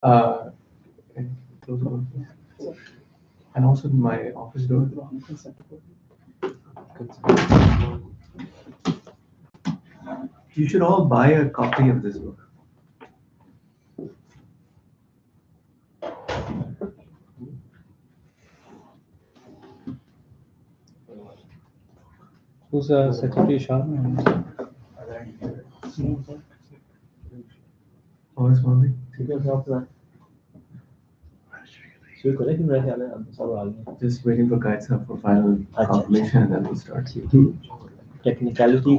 Uh, and close the door, please. And also my office door. You should all buy a copy of this book. Who's Secretary Sharma? और इस morning just waiting for guides for final confirmation and then we'll start. Technicality.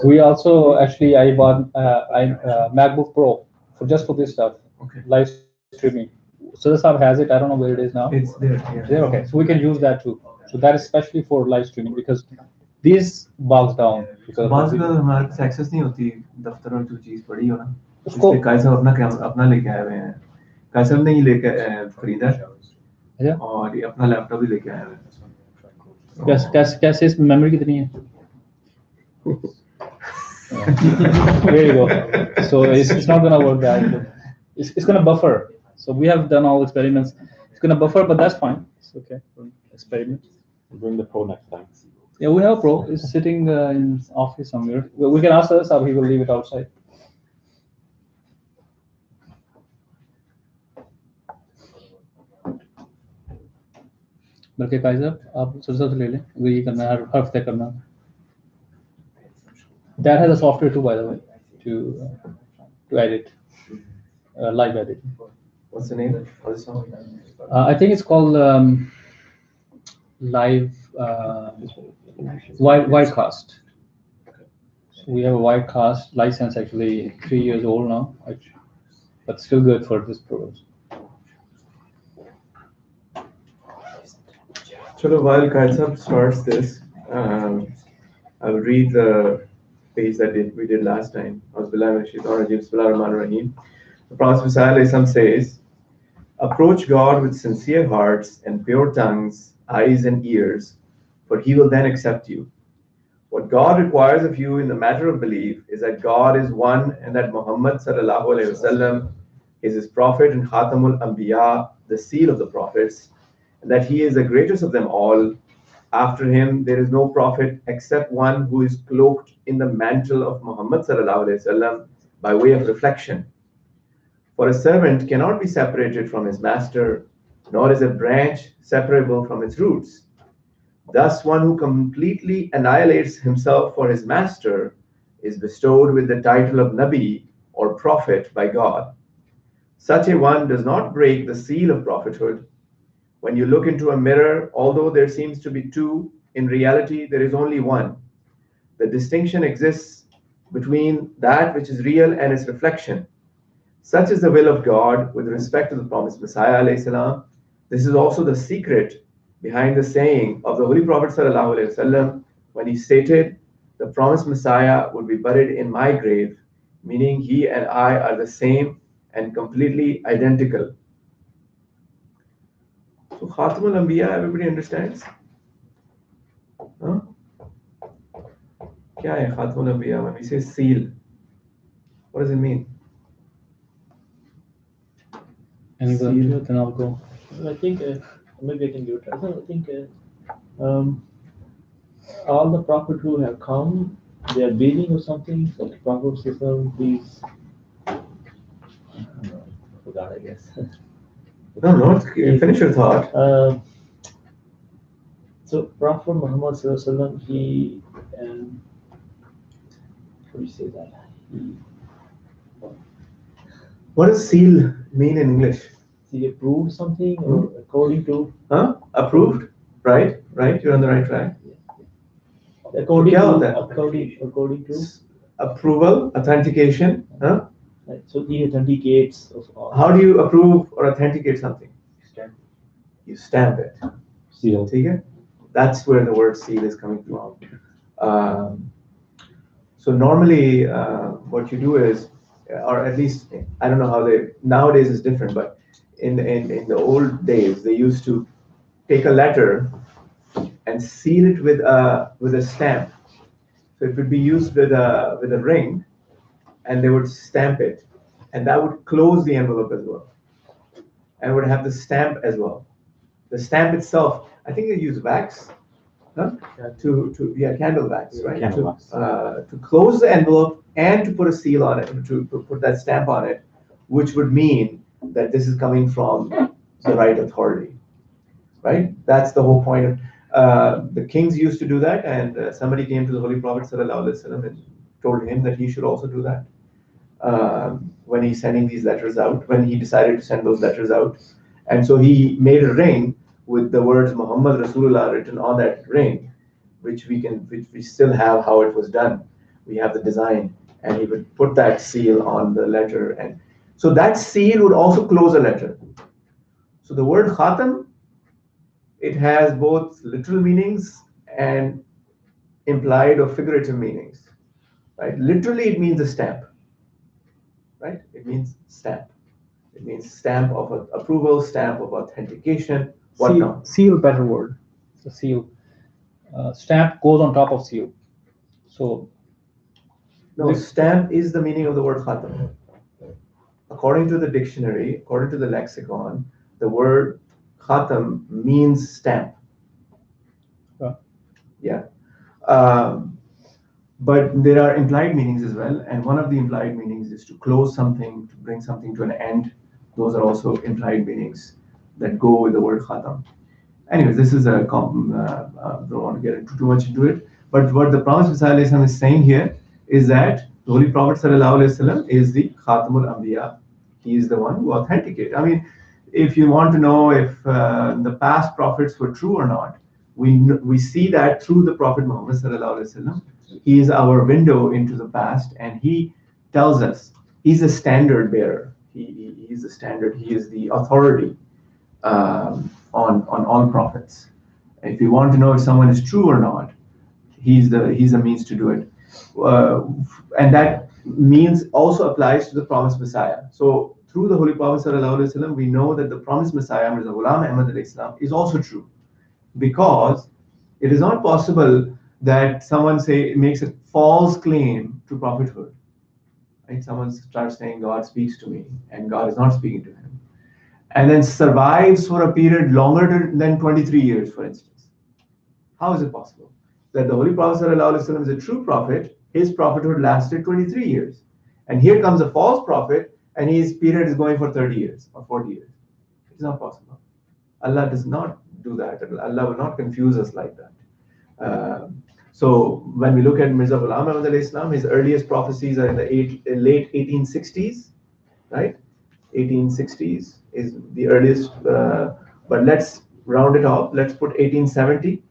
We also actually I bought MacBook Pro just for this stuff. Okay. Live streaming. So the sub has it. I don't know where it is now. It's there. Yeah. There, okay. So we can use that too. So that is especially for live streaming because these bogs down. Because बात का हमारे पास access नहीं होती दफ्तर और जो चीज पड़ी हो ना उसको इसलिए कायसा अपना लेके आए हुए हैं कायसा ने ही लेके खरीदा अच्छा और ये अपना लैपटॉप भी लेके आए हुए हैं कैसे इसमें मेमोरी कितनी है there you go so it's not gonna work that it's gonna buffer so we have done all experiments it's gonna buffer but that's fine it's okay for experiment Bring the Pro next time. yeah we have a Pro it's sitting in office somewhere we can ask us how he will leave it outside बल्कि काइज़ आप सबसे ले लें अगर ये करना है हर हफ्ते करना that has a software too by the way to edit live edit What's the name for the song? I think it's called live widecast so we have a widecast license actually 3 years old now but still good for this program. So while Kaisab starts this, I will read the page that we did last time. The Prophet Muhammad says, approach God with sincere hearts and pure tongues, eyes and ears, for he will then accept you. What God requires of you in the matter of belief is that God is one and that Muhammad sallallahu alaihi wasallam is his prophet and Khatamul Anbiya, the seal of the prophets, and that he is the greatest of them all. After him, there is no prophet except one who is cloaked in the mantle of Muhammad sallallahu alaihi wasallam by way of reflection. For a servant cannot be separated from his master, nor is a branch separable from its roots. Thus, one who completely annihilates himself for his master is bestowed with the title of Nabi or prophet by God. Such a one does not break the seal of prophethood. When you look into a mirror, although there seems to be two, in reality there is only one. The distinction exists between that which is real and its reflection. Such is the will of God with respect to the promised Messiah alayhi salam. This is also the secret behind the saying of the Holy Prophet sallallahu alaihi wasallam when he stated, the promised Messiah will be buried in my grave, meaning he and I are the same and completely identical. So Khatamul Anbiya, everybody understands? Huh? Kya hai Khatamul Anbiya? When we say seal, what does it mean? Anybody? Then I'll go. I think maybe I can give it a try. I think all the prophets who have come, they are being or something. So the prophet system, please. I forgot, I guess. No, finish your thought. So Prophet Muhammad sallallahu alaihi wasallam, he how do you say that? What does seal mean in English? He approved something or according to? Huh? Approved? Right? You're on the right track. According क्या to, होता है? according to? Approval, authentication. Huh? Right. So he authenticates of all. How do you approve or authenticate something? You stamp it. Seal. Okay? That's where the word seal is coming from. So normally what you do is, or at least, I don't know how nowadays is different, but in the old days, they used to take a letter and seal it with a stamp. So it would be used with a ring, and they would stamp it, and that would close the envelope as well, and would have the stamp as well. The stamp itself, I think they use wax, huh? To candle wax, right? Candle wax. To close the envelope and to put a seal on it, to put that stamp on it, which would mean that this is coming from the right authority, right? That's the whole point of. The kings used to do that, and somebody came to the Holy Prophet ﷺ and told him that he should also do that. When he's sending these letters out, when he decided to send those letters out. And so he made a ring with the words Muhammad Rasulullah written on that ring, which we still have how it was done. We have the design, and he would put that seal on the letter. And so that seal would also close a letter. So the word khatam, it has both literal meanings and implied or figurative meanings, right? Literally, it means a stamp. Right? It means stamp. It means stamp of approval, stamp of authentication, whatnot. Seal, better word. It's a seal. Stamp goes on top of seal. So. No, stamp is the meaning of the word khatam. According to the dictionary, according to the lexicon, the word khatam means stamp. Yeah. But there are implied meanings as well, and one of the implied meanings is to close something, to bring something to an end. Those are also implied meanings that go with the word khatam. Anyways, this is don't want to get into too much into it. But what the Prophet ﷺ is saying here is that the Holy Prophet ﷺ is the Khatamul Anbiya. He is the one who authenticates. I mean, if you want to know if the past prophets were true or not, we see that through the Prophet Muhammad ﷺ. He is our window into the past, and he tells us he's a standard bearer. He is the standard. He is the authority on all prophets. If you want to know if someone is true or not, he's the means to do it, and that means also applies to the promised Messiah. So through the Holy Prophet ﷺ, we know that the promised Messiah, Mirza Ghulam Ahmad alayhi salam, is also true, because it is not possible that someone makes a false claim to prophethood. Right? Someone starts saying God speaks to me, and God is not speaking to him, and then survives for a period longer than 23 years, for instance. How is it possible that the Holy Prophet ﷺ is a true prophet? His prophethood lasted 23 years, and here comes a false prophet, and his period is going for 30 years or 40 years. It's not possible. Allah does not do that. Allah will not confuse us like that. So when we look at Mirza Ghulam Ahmad alayhi salam, his earliest prophecies are in the late 1860s, right? 1860s is the earliest, but let's round it off. Let's put 1870,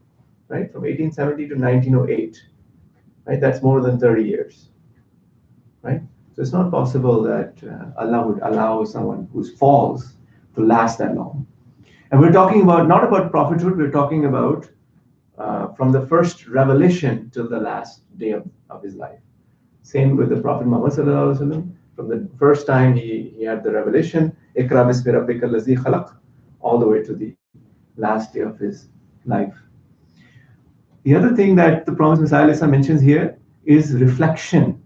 right? From 1870 to 1908, right? That's more than 30 years, right? So it's not possible that Allah would allow someone who's false to last that long. And we're talking about, not about prophethood, we're talking about from the first revelation till the last day of his life. Same with the Prophet Muhammad sallallahu alaihi wasallam. From the first time he had the revelation, Iqra bismi rabbika allazi khalaq, all the way to the last day of his life. The other thing that the Prophet Messiah mentions here is reflection.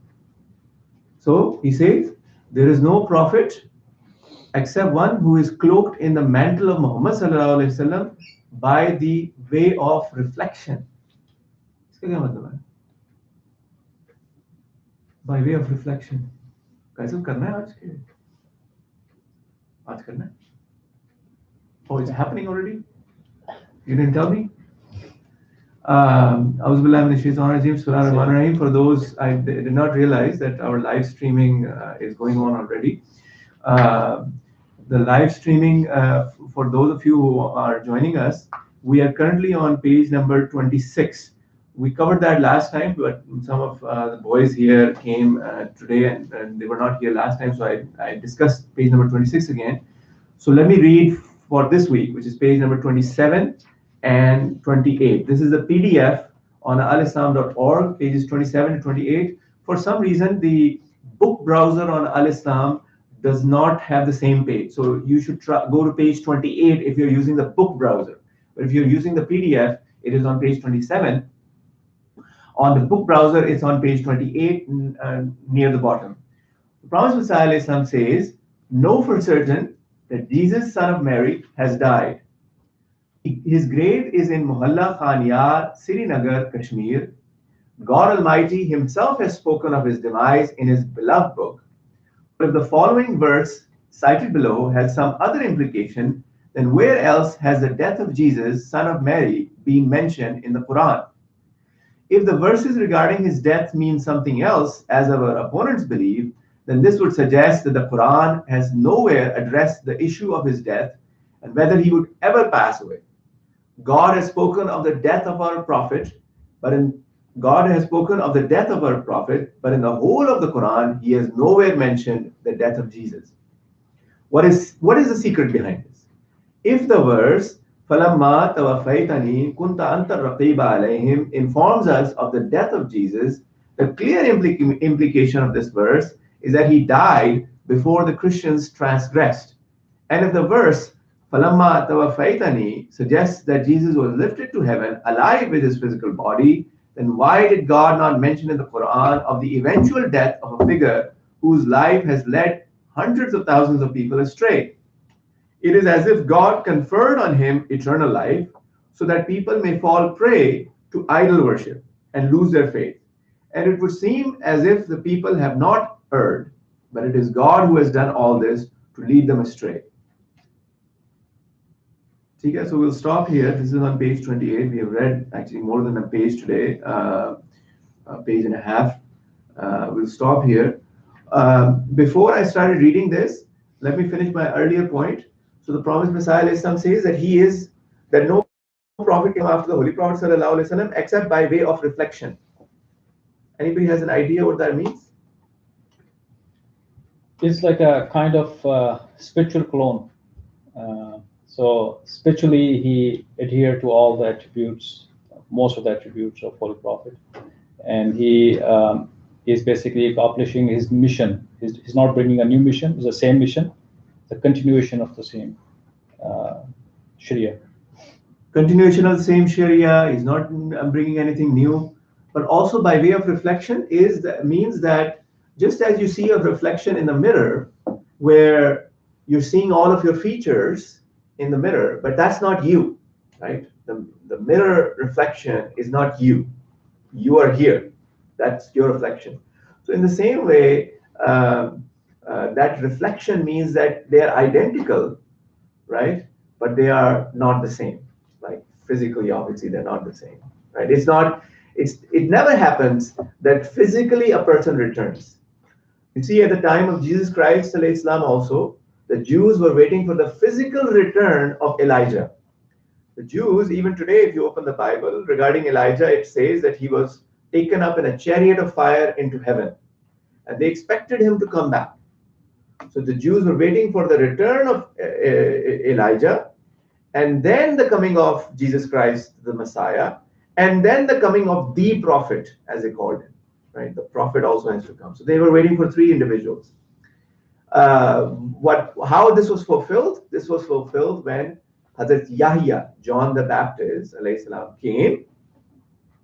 So he says, there is no prophet except one who is cloaked in the mantle of Muhammad sallallahu alaihi wasallam by the way of reflection. By way of reflection. Oh, it's happening already? You didn't tell me? For those, I did not realize that our live streaming is going on already. The live streaming, for those of you who are joining us, we are currently on page number 26. We covered that last time, but some of the boys here came today and they were not here last time, so I discussed page number 26 again. So let me read for this week, which is page number 27 and 28. This is a PDF on alislam.org, pages 27 to 28. For some reason, the book browser on Al-Islam does not have the same page. So you should go to page 28 if you're using the book browser. But if you're using the PDF, it is on page 27. On the book browser, it's on page 28 near the bottom. The Promised Messiah ﷺ says, know for certain that Jesus, son of Mary, has died. His grave is in Mohalla Khan Yar, Srinagar, Kashmir. God Almighty himself has spoken of his demise in his beloved book. But if the following verse cited below has some other implication, then where else has the death of Jesus, son of Mary, been mentioned in the Quran? If the verses regarding his death mean something else, as our opponents believe, then this would suggest that the Quran has nowhere addressed the issue of his death and whether he would ever pass away. God has spoken of the death of our prophet, but in God has spoken of the death of our prophet, but in the whole of the Quran, he has nowhere mentioned the death of Jesus. What is the secret behind this? If the verse فَلَمَّا تَوَفَّيْتَنِي كُنْتَ أَنْتَ الرَّقِيبَ عَلَيْهِمْ informs us of the death of Jesus, the clear implication of this verse is that he died before the Christians transgressed. And if the verse فَلَمَّا تَوَفَّيْتَنِي suggests that Jesus was lifted to heaven alive with his physical body, then why did God not mention in the Quran of the eventual death of a figure whose life has led hundreds of thousands of people astray? It is as if God conferred on him eternal life so that people may fall prey to idol worship and lose their faith. And it would seem as if the people have not erred, but it is God who has done all this to lead them astray. Okay, so we'll stop here. This is on page 28. We have read actually more than a page today, a page and a half. We'll stop here. Before I started reading this, let me finish my earlier point. So the Promised Messiah says that no prophet came after the Holy Prophet ﷺ except by way of reflection. Anybody has an idea what that means? It's like a kind of spiritual clone. So spiritually, he adhered to all the attributes, most of the attributes of Holy Prophet, and he is basically accomplishing his mission. He's not bringing a new mission; it's the same mission, the continuation of the same Sharia. Continuation of the same Sharia. He's not bringing anything new, but also by way of reflection means that just as you see a reflection in the mirror, where you're seeing all of your features in the mirror, but that's not you, right? The mirror reflection is not you. You are here. That's your reflection. So in the same way, that reflection means that they're identical, right? But they are not the same. Like physically, obviously, they're not the same, right? It never happens that physically a person returns. You see, at the time of Jesus Christ, Islam also, the Jews were waiting for the physical return of Elijah. The Jews, even today, if you open the Bible, regarding Elijah, it says that he was taken up in a chariot of fire into heaven. And they expected him to come back. So the Jews were waiting for the return of Elijah, and then the coming of Jesus Christ, the Messiah, and then the coming of the prophet, as they called him. Right? The prophet also has to come. So they were waiting for three individuals. How this was fulfilled? This was fulfilled when Hazrat Yahya, John the Baptist, salam, came.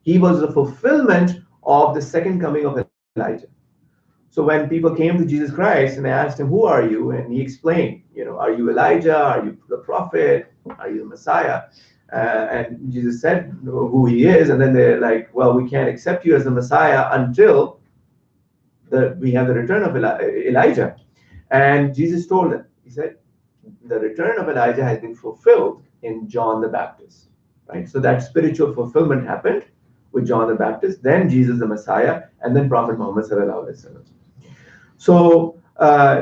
He was the fulfillment of the second coming of Elijah. So when people came to Jesus Christ and they asked him, "Who are you?" and he explained, "Are you Elijah? Are you the prophet? Are you the Messiah?" And Jesus said who he is, and then they're like, "Well, we can't accept you as the Messiah until we have the return of Elijah." And Jesus told them, he said, the return of Elijah has been fulfilled in John the Baptist, right? So that spiritual fulfillment happened with John the Baptist, then Jesus the Messiah, and then Prophet Muhammad sallallahu alaihi wasallam. So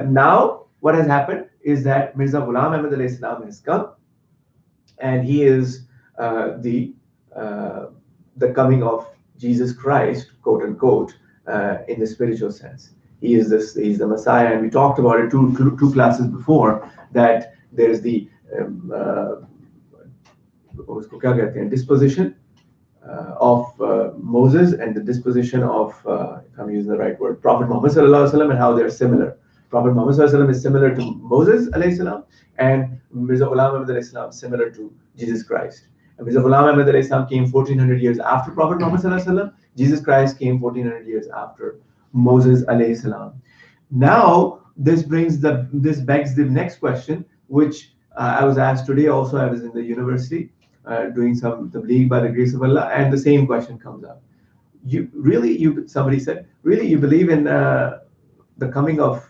now what has happened is that Mirza Ghulam Ahmad alayhi salam has come, and he is the coming of Jesus Christ, quote unquote, in the spiritual sense. He's the Messiah, and we talked about it two classes before, that there's the disposition of Moses and the disposition of, if I'm using the right word, Prophet Muhammad sallallahu alaihi wasallam, and how they're similar. Prophet Muhammad sallallahu alaihi wasallam is similar to Moses alayhi salam, and Mirza Ghulam Ahmad alayhi salam similar to Jesus Christ. And Mirza Ghulam Ahmad alayhi salam came 1400 years after Prophet Muhammad sallallahu alaihi wasallam. Jesus Christ came 1400 years after Moses alayhi salam. Now, this begs the next question, which I was asked today. Also, I was in the university doing some tabligh by the grace of Allah, and the same question comes up. Somebody said, really, you believe in the coming of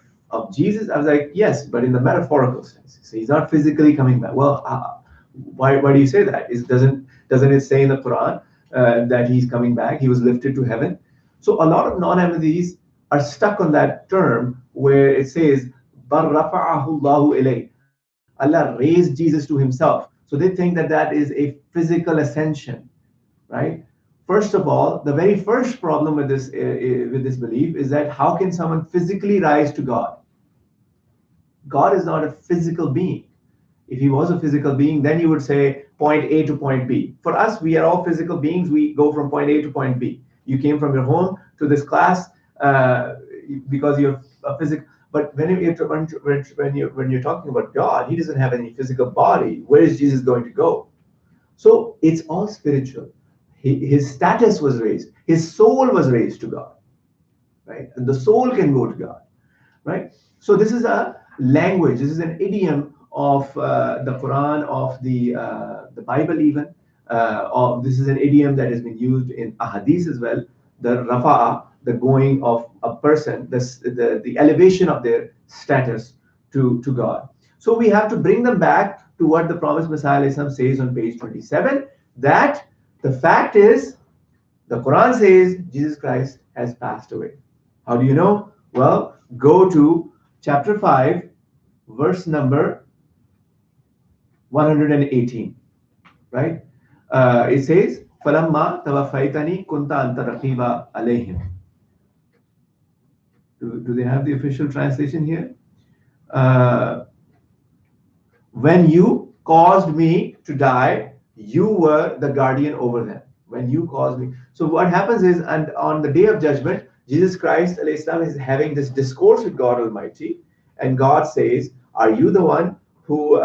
Jesus? I was like, yes, but in the metaphorical sense. So he's not physically coming back. Well, why do you say that? Doesn't it say in the Quran that he's coming back? He was lifted to heaven. So a lot of non-Ahmadis are stuck on that term where it says, "Bar rafa'ahu Allahu ilayh." Allah raised Jesus to himself. So they think that that is a physical ascension, right? First of all, the very first problem with this belief is that how can someone physically rise to God? God is not a physical being. If he was a physical being, then you would say point A to point B. For us, we are all physical beings. We go from point A to point B. You came from your home to this class because you're a physical. But when you're talking about God, he doesn't have any physical body. Where is Jesus going to go? So it's all spiritual. His status was raised. His soul was raised to God, right? And the soul can go to God, right? So this is a language. This is an idiom of the Quran, of the Bible even. This is an idiom that has been used in ahadith as well. The rafa'a, the going of a person, the elevation of their status to God. So we have to bring them back to what the promised Messiah says on page 27, that the fact is, the Quran says Jesus Christ has passed away. How do you know? Well, go to chapter 5, verse number 118, right? It says, فَلَمَّا تَوَفَّيْتَنِي كُنْتَ أَنْتَ رَقِيبَ عَلَيْهِمْ. Do they have the official translation here? When you caused me to die, you were the guardian over them. When you caused me. So what happens is, and on the day of judgment, Jesus Christ ﷺ is having this discourse with God Almighty, and God says, are you the one who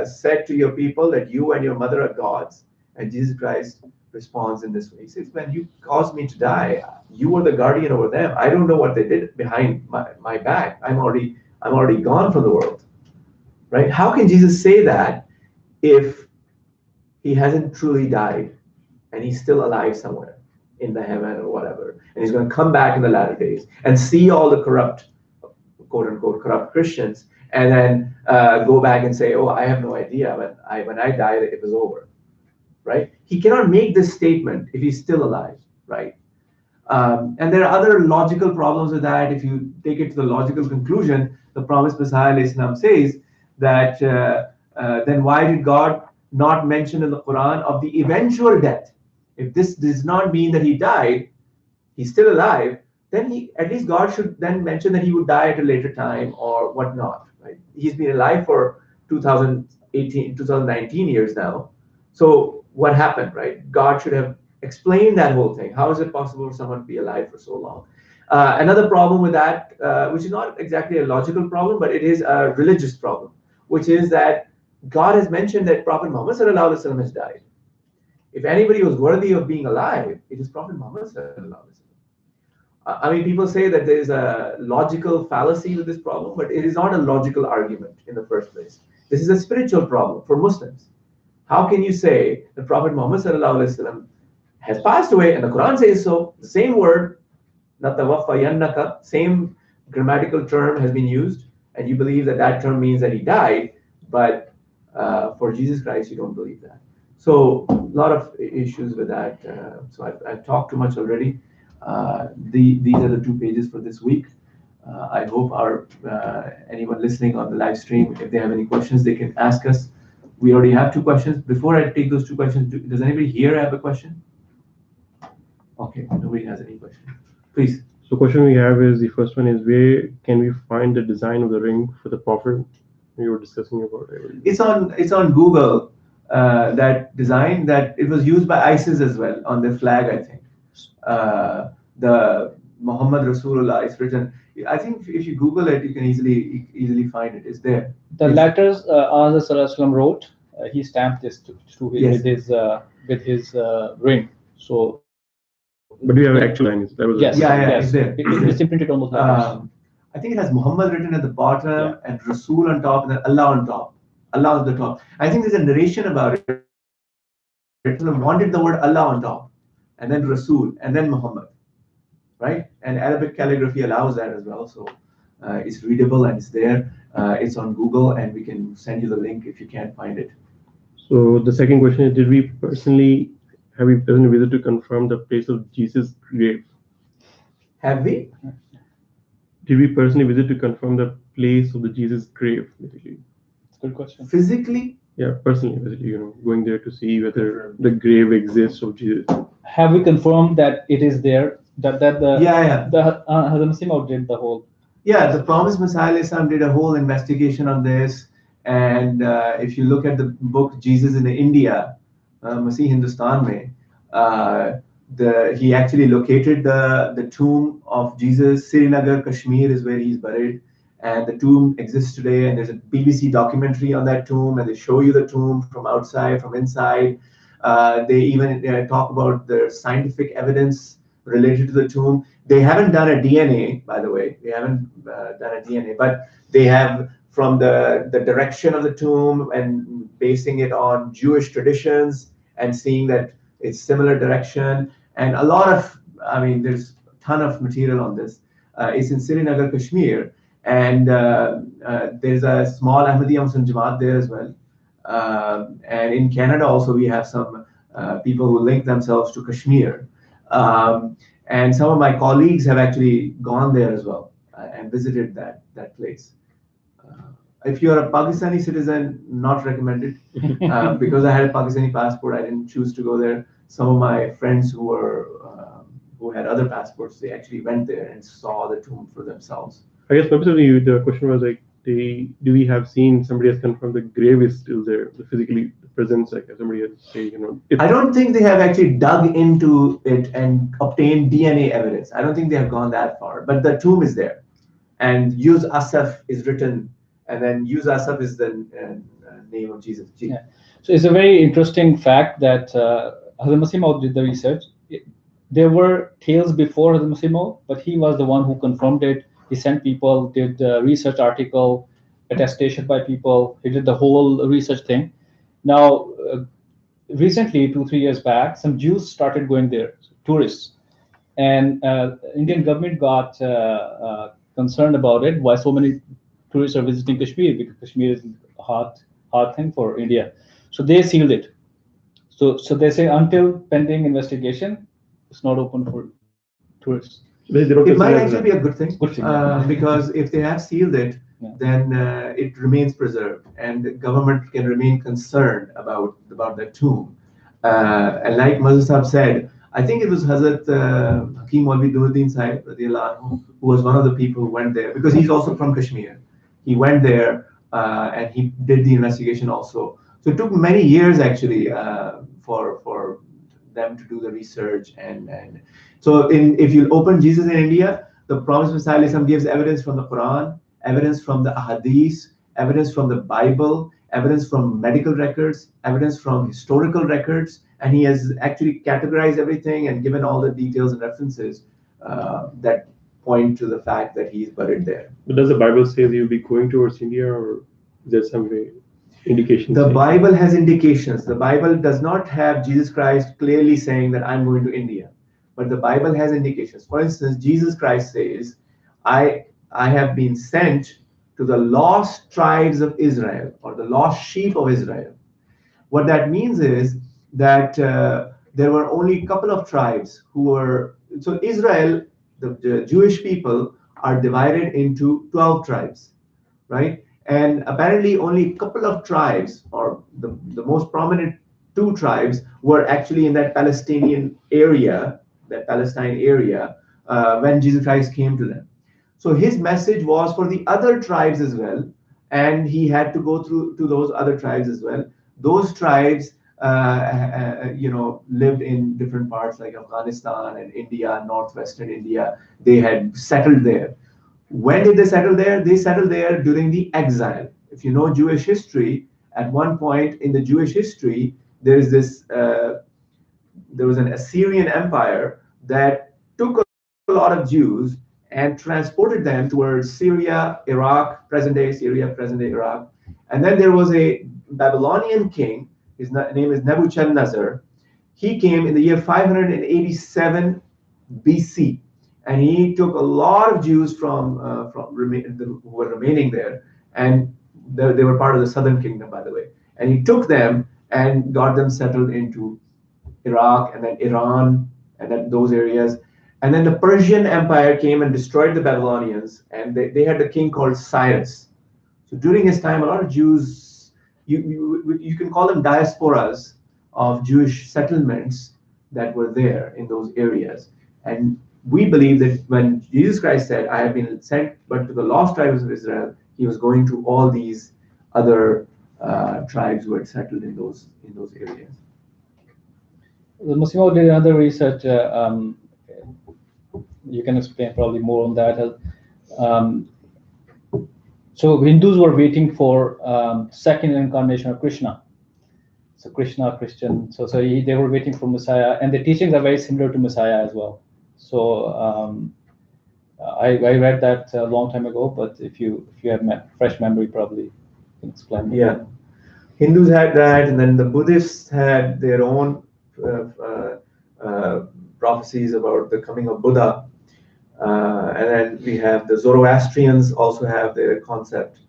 said to your people that you and your mother are gods? And Jesus Christ responds in this way. He says, when you caused me to die, you were the guardian over them. I don't know what they did behind my back. I'm already gone from the world. Right? How can Jesus say that if he hasn't truly died and he's still alive somewhere in the heaven or whatever, and he's going to come back in the latter days and see all the corrupt, quote unquote, corrupt Christians, and then go back and say, oh, I have no idea. When I died, it was over. Right? He cannot make this statement if he's still alive. Right? And there are other logical problems with that. If you take it to the logical conclusion, the promised Messiah Islam says that then why did God not mention in the Quran of the eventual death? If this does not mean that he died, he's still alive, then at least God should then mention that he would die at a later time or whatnot. Right? He's been alive for 2019 years now. So what happened, right? God should have explained that whole thing. How is it possible for someone to be alive for so long? Another problem with that, which is not exactly a logical problem, but it is a religious problem, which is that God has mentioned that Prophet Muhammad sallallahu alaihi wasallam has died. If anybody was worthy of being alive, it is Prophet Muhammad sallallahu alaihi wasallam. I mean, people say that there is a logical fallacy with this problem, but it is not a logical argument in the first place. This is a spiritual problem for Muslims. How can you say that Prophet Muhammad sallallahu alaihi wasallam has passed away, and the Quran says so? The same word, natawafayannaka, same grammatical term has been used, and you believe that that term means that he died, but for Jesus Christ, you don't believe that. So a lot of issues with that. So I've talked too much already. These are the 2 pages for this week. I hope anyone listening on the live stream, if they have any questions, they can ask us. We already have 2 questions. Before I take those 2 questions, does anybody here have a question? Okay, nobody has any question. Please. So question we have is, the first one is, where can we find the design of the ring for the Prophet you were discussing about it? It's on Google, that design, that it was used by ISIS as well on their flag, I think. The Muhammad Rasulullah is written. I think if you Google it, you can easily find it. It's there. The letters Sallallahu wrote, he stamped this Yes. with his ring. So, but do you have an actual line? That was yes, Yeah, yes, it's there. it's imprinted on those letters. I think it has Muhammad written at the bottom Yeah. and Rasul on top and then Allah on top. Allah on the top. I think there's a narration about it. Muslim wanted the word Allah on top, and then Rasul, and then Muhammad, right? And Arabic calligraphy allows that as well. So it's readable and it's there. It's on Google, and we can send you the link if you can't find it. So the second question is, have we personally visited to confirm the place of Jesus' grave? Have we? Did we personally visit to confirm the place of the Jesus' grave, basically? Good question. Physically? Yeah, personally visit, going there to see whether the grave exists of Jesus. Have we confirmed that it is there? That the Yeah. the Hazrat Masih Maud did the whole. Yeah, the Promised Messiah Islam did a whole investigation on this. And if you look at the book Jesus in India, Masih Hindustan mein, he actually located the tomb of Jesus. Srinagar, Kashmir is where he's buried. And the tomb exists today. And there's a BBC documentary on that tomb. And they show you the tomb from outside, from inside. They even talk about the scientific evidence related to the tomb. They haven't done a DNA, by the way. They haven't done a DNA, but they have, from the direction of the tomb and basing it on Jewish traditions and seeing that it's similar direction. And a lot of, there's a ton of material on this. It's in Srinagar, Kashmir. And there's a small Ahmadiyya Muslim Jamaat there as well. And in Canada also, we have some people who link themselves to Kashmir. And some of my colleagues have actually gone there as well and visited that place. If you're a Pakistani citizen, not recommended. Because I had a Pakistani passport, I didn't choose to go there. Some of my friends who had other passports, they actually went there and saw the tomb for themselves. I guess purposely the question was like, do we have seen somebody has confirmed the grave is still there, the physically presence, like somebody has say, I don't think they have actually dug into it and obtained DNA evidence. I don't think they have gone that far, but the tomb is there, and Yuz Asaf is written, and then Yuz Asaf is the name of Jesus. Yeah. So it's a very interesting fact that Hazrat Masih Maud did the research. There were tales before Hazrat Masih Maud, but he was the one who confirmed it. He sent people, did a research article, attestation by people. He did the whole research thing. Now, recently, 2-3 years back, some Jews started going there, tourists. And Indian government got concerned about it, why so many tourists are visiting Kashmir, because Kashmir is a hard thing for India. So they sealed it. So they say until pending investigation, it's not open for tourists. It might actually be a good thing, yeah. Because if they have sealed it, then it remains preserved, and the government can remain concerned about the tomb. And like Mazhar Sahib said, I think it was Hazrat Hakim Maulvi Nuruddin Sahib, who was one of the people who went there, because he's also from Kashmir. He went there and he did the investigation also. So it took many years actually for them to do the research and so if you open Jesus in India, the Promised Messiah Islam gives evidence from the Quran, evidence from the Ahadith, evidence from the Bible, evidence from medical records, evidence from historical records, and he has actually categorized everything and given all the details and references that point to the fact that he is buried there. But does the Bible say that you'll be going towards India, or is there some way indications? The Bible has indications. The Bible does not have Jesus Christ clearly saying that I'm going to India. But the Bible has indications. For instance, Jesus Christ says, I have been sent to the lost tribes of Israel, or the lost sheep of Israel. What that means is that there were only a couple of tribes who were, so Israel, the Jewish people, are divided into 12 tribes, right? And apparently only a couple of tribes, or the most prominent 2 tribes, were actually in that Palestine area, when Jesus Christ came to them. So his message was for the other tribes as well, and he had to go through to those other tribes as well. Those tribes, lived in different parts like Afghanistan and India, northwestern India. They had settled there. When did they settle there? They settled there during the exile. If you know Jewish history, at one point in the Jewish history, there is this. There was an Assyrian Empire that took a lot of Jews and transported them towards Syria, Iraq, present-day Syria, present-day Iraq. And then there was a Babylonian king, his name is Nebuchadnezzar. He came in the year 587 BC, and he took a lot of Jews who were remaining there, and they were part of the southern kingdom, by the way. And he took them and got them settled into Iraq and then Iran and then those areas. And then the Persian Empire came and destroyed the Babylonians, and they had a king called Cyrus. So during his time, a lot of Jews, you can call them diasporas of Jewish settlements that were there in those areas. And we believe that when Jesus Christ said, I have been sent but to the lost tribes of Israel, he was going to all these other tribes who had settled in those areas. Massimo did another research. You can explain probably more on that. So Hindus were waiting for second incarnation of Krishna. So Krishna, Christian. So they were waiting for Messiah, and the teachings are very similar to Messiah as well. So I read that a long time ago, but if you have fresh memory, probably you can explain. Yeah, Hindus had that, and then the Buddhists had their own prophecies about the coming of Buddha. And then we have the Zoroastrians also have their concept.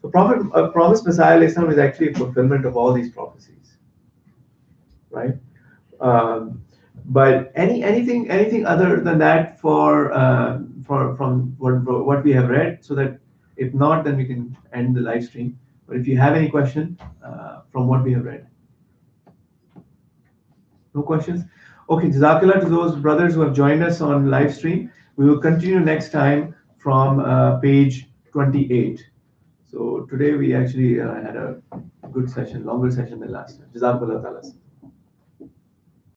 So promised Messiah is actually a fulfillment of all these prophecies, right? But anything other than that from what we have read, so that if not, then we can end the live stream. But if you have any question from what we have read, no questions. Okay, Jazakallah to those brothers who have joined us on live stream. We will continue next time from page 28. So today we actually had a good session, longer session than last time. Jazakallah ta'ala.